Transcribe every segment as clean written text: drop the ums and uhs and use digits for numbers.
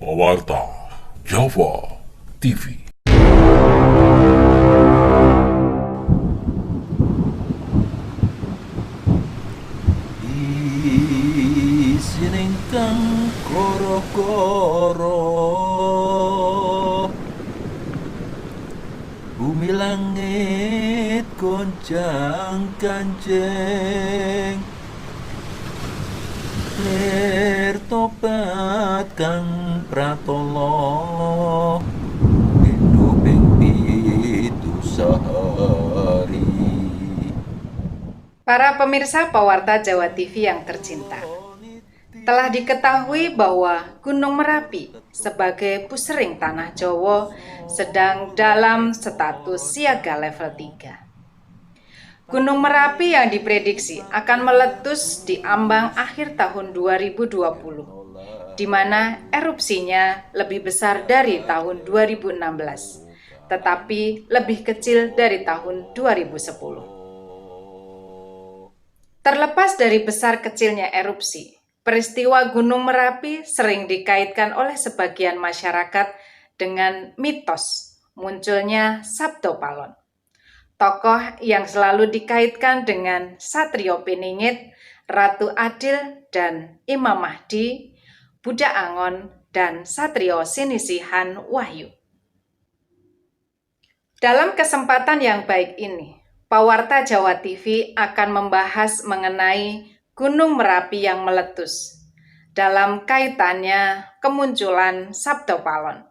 Pewarta Java TV. Isining kang koro-koro, bumi langit goncang kancing, lir tobat kang pratolo, hidup ing pitu sehari. Para pemirsa Pewarta Jawa TV yang tercinta, telah diketahui bahwa Gunung Merapi sebagai pusering tanah Jawa sedang dalam status siaga level 3. Gunung Merapi yang diprediksi akan meletus di ambang akhir tahun 2020, di mana erupsinya lebih besar dari tahun 2016, tetapi lebih kecil dari tahun 2010. Terlepas dari besar kecilnya erupsi, peristiwa Gunung Merapi sering dikaitkan oleh sebagian masyarakat dengan mitos munculnya Sabto Palon, tokoh yang selalu dikaitkan dengan Satrio Piningit, Ratu Adil, dan Imam Mahdi, Buddha Angon, dan Satrio Sinisihan Wahyu. Dalam kesempatan yang baik ini, Pewarta Jawa TV akan membahas mengenai Gunung Merapi yang meletus dalam kaitannya kemunculan Sabto Palon,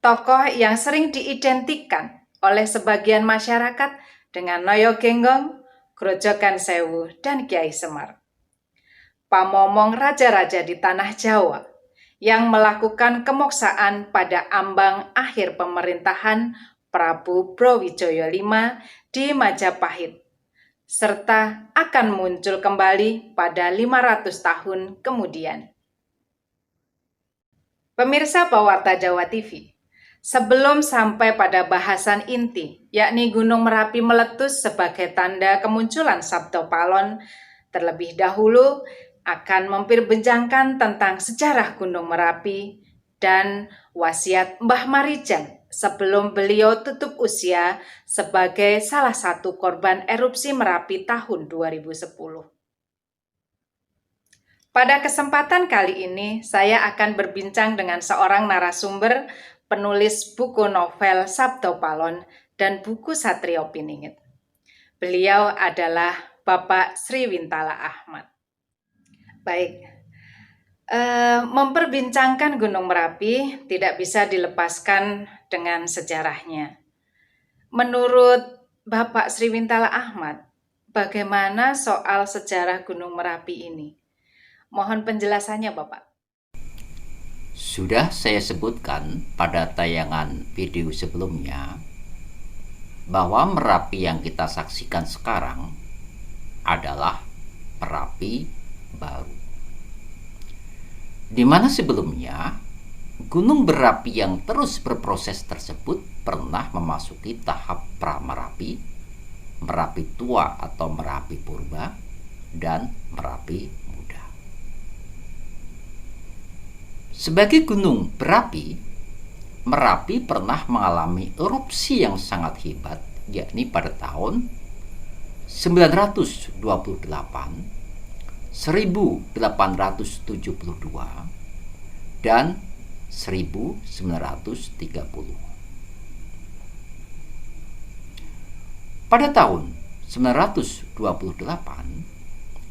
tokoh yang sering diidentikan oleh sebagian masyarakat dengan Noyo Genggong, Grojogan Sewu, dan Kiai Semar, pamomong raja-raja di tanah Jawa yang melakukan kemoksaan pada ambang akhir pemerintahan Prabu Brawijaya V di Majapahit, serta akan muncul kembali pada 500 tahun kemudian. Pemirsa Pewarta Jawa TV, sebelum sampai pada bahasan inti, yakni Gunung Merapi meletus sebagai tanda kemunculan Sabto Palon, terlebih dahulu akan memperbincangkan tentang sejarah Gunung Merapi dan wasiat Mbah Marijan sebelum beliau tutup usia sebagai salah satu korban erupsi Merapi tahun 2010. Pada kesempatan kali ini, saya akan berbincang dengan seorang narasumber, penulis buku novel Sabto Palon dan buku Satrio Piningit. Beliau adalah Bapak Sriwintala Ahmad. Baik, memperbincangkan Gunung Merapi tidak bisa dilepaskan dengan sejarahnya. Menurut Bapak Sriwintala Ahmad, bagaimana soal sejarah Gunung Merapi ini? Mohon penjelasannya, Bapak. Sudah saya sebutkan pada tayangan video sebelumnya bahwa Merapi yang kita saksikan sekarang adalah Merapi baru, di mana sebelumnya gunung berapi yang terus berproses tersebut pernah memasuki tahap pra-Merapi, Merapi tua atau Merapi purba, dan Merapi muda. Sebagai gunung berapi, Merapi pernah mengalami erupsi yang sangat hebat, yakni pada tahun 928, 1872, dan 1930. Pada tahun 928,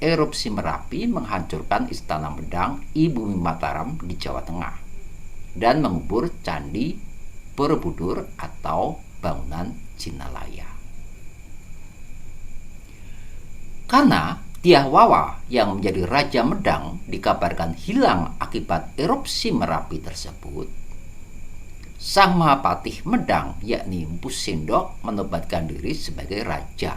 erupsi Merapi menghancurkan Istana Medang Ibu Mataram di Jawa Tengah dan mengubur Candi Borobudur atau bangunan Jinalaya. Karena Dyah Wawa yang menjadi Raja Medang dikabarkan hilang akibat erupsi Merapi tersebut, Sang Mahapatih Medang yakni Mpu Sindok menobatkan diri sebagai raja.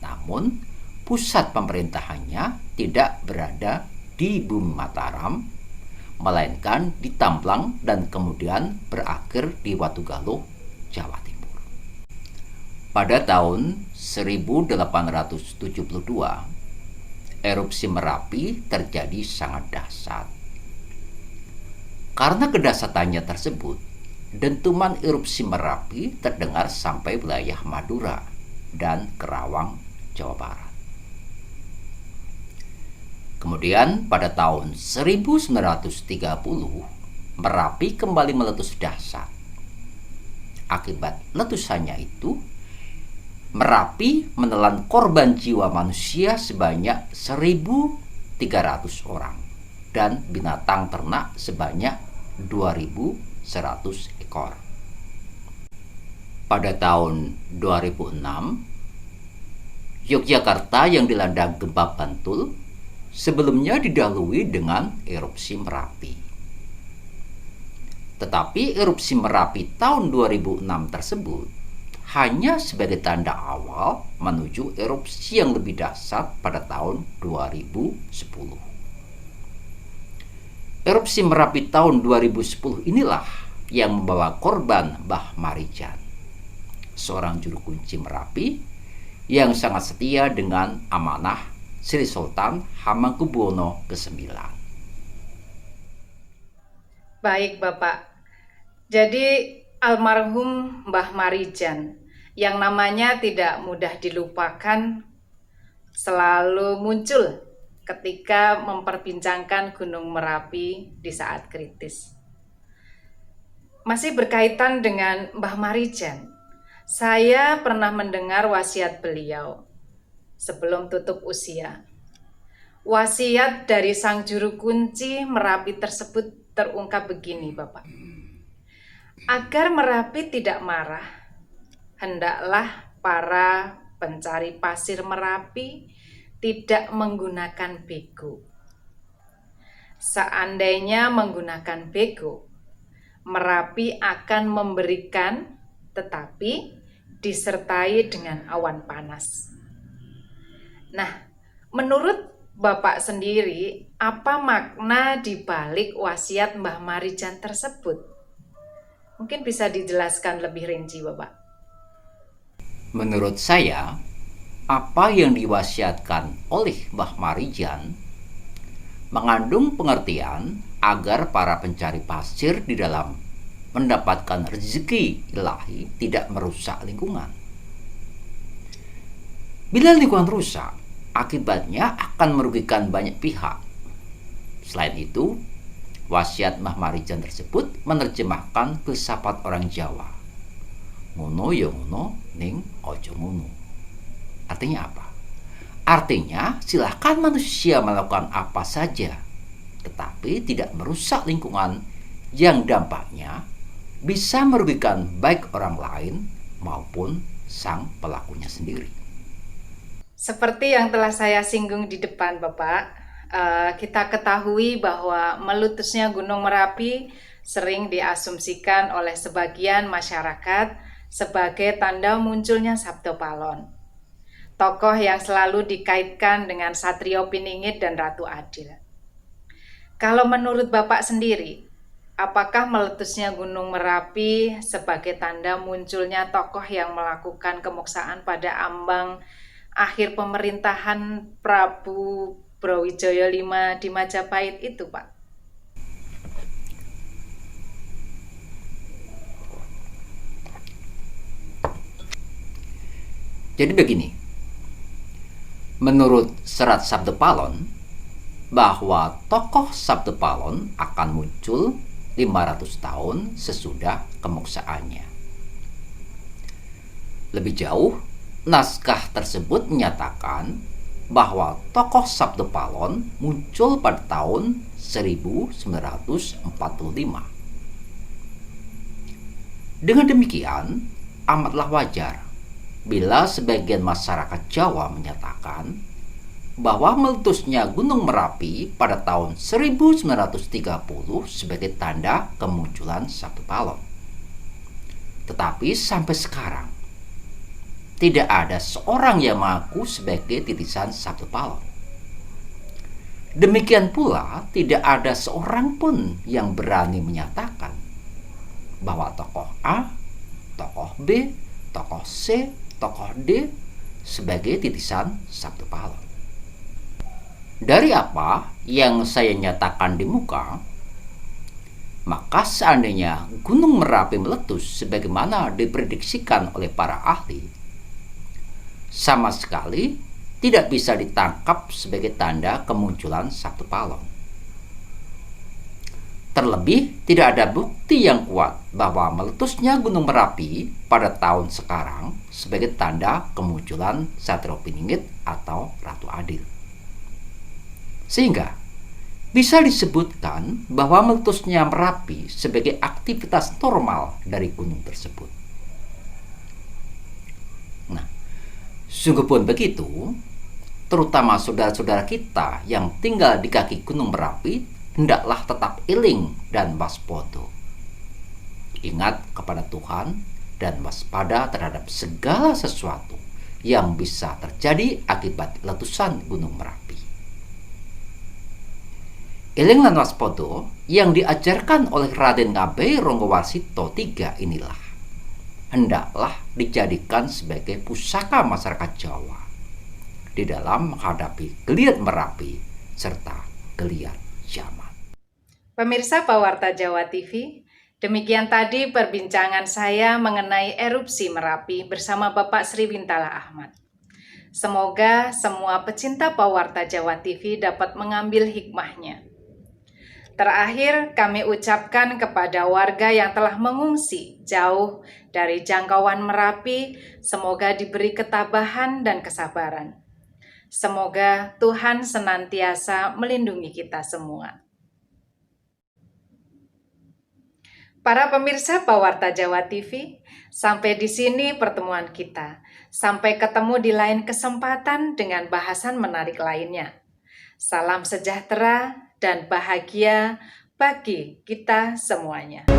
Namun pusat pemerintahannya tidak berada di Bumi Mataram, melainkan di Tamplang dan kemudian berakhir di Watugaluh, Jawa Timur. Pada tahun 1872, erupsi Merapi terjadi sangat dahsyat. Karena kedasatannya tersebut, dentuman erupsi Merapi terdengar sampai wilayah Madura dan Kerawang, Jawa Barat. Kemudian pada tahun 1930, Merapi kembali meletus dahsyat. Akibat letusannya itu, Merapi menelan korban jiwa manusia sebanyak 1.300 orang dan binatang ternak sebanyak 2.100 ekor. Pada tahun 2006, Yogyakarta yang dilanda gempa Bantul sebelumnya didahului dengan erupsi Merapi. Tetapi erupsi Merapi tahun 2006 tersebut hanya sebagai tanda awal menuju erupsi yang lebih dahsyat pada tahun 2010. Erupsi Merapi tahun 2010 inilah yang membawa korban Mbah Marijan, seorang juru kunci Merapi yang sangat setia dengan amanah Sri Sultan Hamengkubuwono ke-9. Baik Bapak, jadi almarhum Mbah Marijan yang namanya tidak mudah dilupakan selalu muncul ketika memperbincangkan Gunung Merapi di saat kritis. Masih berkaitan dengan Mbah Marijan, saya pernah mendengar wasiat beliau sebelum tutup usia. Wasiat dari sang juru kunci Merapi tersebut terungkap begini, Bapak. Agar Merapi tidak marah, hendaklah para pencari pasir Merapi tidak menggunakan bego. Seandainya menggunakan bego, Merapi akan memberikan tetapi disertai dengan awan panas. Nah, menurut Bapak sendiri, apa makna di balik wasiat Mbah Marijan tersebut? Mungkin bisa dijelaskan lebih rinci, Bapak. Menurut saya, apa yang diwasiatkan oleh Mbah Marijan mengandung pengertian agar para pencari pasir di dalam mendapatkan rezeki ilahi tidak merusak lingkungan. Bila lingkungan rusak, akibatnya akan merugikan banyak pihak. Selain itu, wasiat Mbah Marijan tersebut menerjemahkan filsafat orang Jawa. Ngono ya ngono, ning ojo ngono. Artinya apa? Artinya silahkan manusia melakukan apa saja, tetapi tidak merusak lingkungan yang dampaknya bisa merugikan baik orang lain maupun sang pelakunya sendiri. Seperti yang telah saya singgung di depan, Bapak, kita ketahui bahwa meletusnya Gunung Merapi sering diasumsikan oleh sebagian masyarakat sebagai tanda munculnya Sabto Palon, tokoh yang selalu dikaitkan dengan Satrio Piningit dan Ratu Adil. Kalau menurut Bapak sendiri, apakah meletusnya Gunung Merapi sebagai tanda munculnya tokoh yang melakukan kemoksaan pada ambang akhir pemerintahan Prabu Brawijaya V di Majapahit itu, Pak? Jadi begini, menurut Serat Sabda Palon, bahwa tokoh Sabda Palon akan muncul 500 tahun sesudah kemoksaannya. Lebih jauh, naskah tersebut menyatakan bahwa tokoh Sabda Palon muncul pada tahun 1945. Dengan demikian, amatlah wajar bila sebagian masyarakat Jawa menyatakan bahwa meletusnya Gunung Merapi pada tahun 1930 sebagai tanda kemunculan Sabda Palon. Tetapi sampai sekarang tidak ada seorang yang mengaku sebagai titisan Sabda Palon. Demikian pula tidak ada seorang pun yang berani menyatakan bahwa tokoh A, tokoh B, tokoh C, tokoh D sebagai titisan Sabda Palon. Dari apa yang saya nyatakan di muka, Maka seandainya Gunung Merapi meletus sebagaimana diprediksikan oleh para ahli, sama sekali tidak bisa ditangkap sebagai tanda kemunculan Sabtu Palong. Terlebih, tidak ada bukti yang kuat bahwa meletusnya Gunung Merapi pada tahun sekarang sebagai tanda kemunculan Satrio Piningit atau Ratu Adil. Sehingga bisa disebutkan bahwa meletusnya Merapi sebagai aktivitas normal dari gunung tersebut. Nah, sungguh pun begitu, terutama saudara-saudara kita yang tinggal di kaki Gunung Merapi hendaklah tetap iling dan waspada. Ingat kepada Tuhan dan waspada terhadap segala sesuatu yang bisa terjadi akibat letusan Gunung Merapi. Iling lan waspada yang diajarkan oleh Raden Ngabei Ronggowarsito III inilah hendaklah dijadikan sebagai pusaka masyarakat Jawa di dalam menghadapi geliat Merapi serta geliat zaman. Pemirsa Pawarta Jawa TV, demikian tadi perbincangan saya mengenai erupsi Merapi bersama Bapak Sri Wintala Ahmad. Semoga semua pecinta Pawarta Jawa TV dapat mengambil hikmahnya. Terakhir, kami ucapkan kepada warga yang telah mengungsi jauh dari jangkauan Merapi, semoga diberi ketabahan dan kesabaran. Semoga Tuhan senantiasa melindungi kita semua. Para pemirsa Pawarta Jawa TV, sampai di sini pertemuan kita. Sampai ketemu di lain kesempatan dengan bahasan menarik lainnya. Salam sejahtera dan bahagia bagi kita semuanya.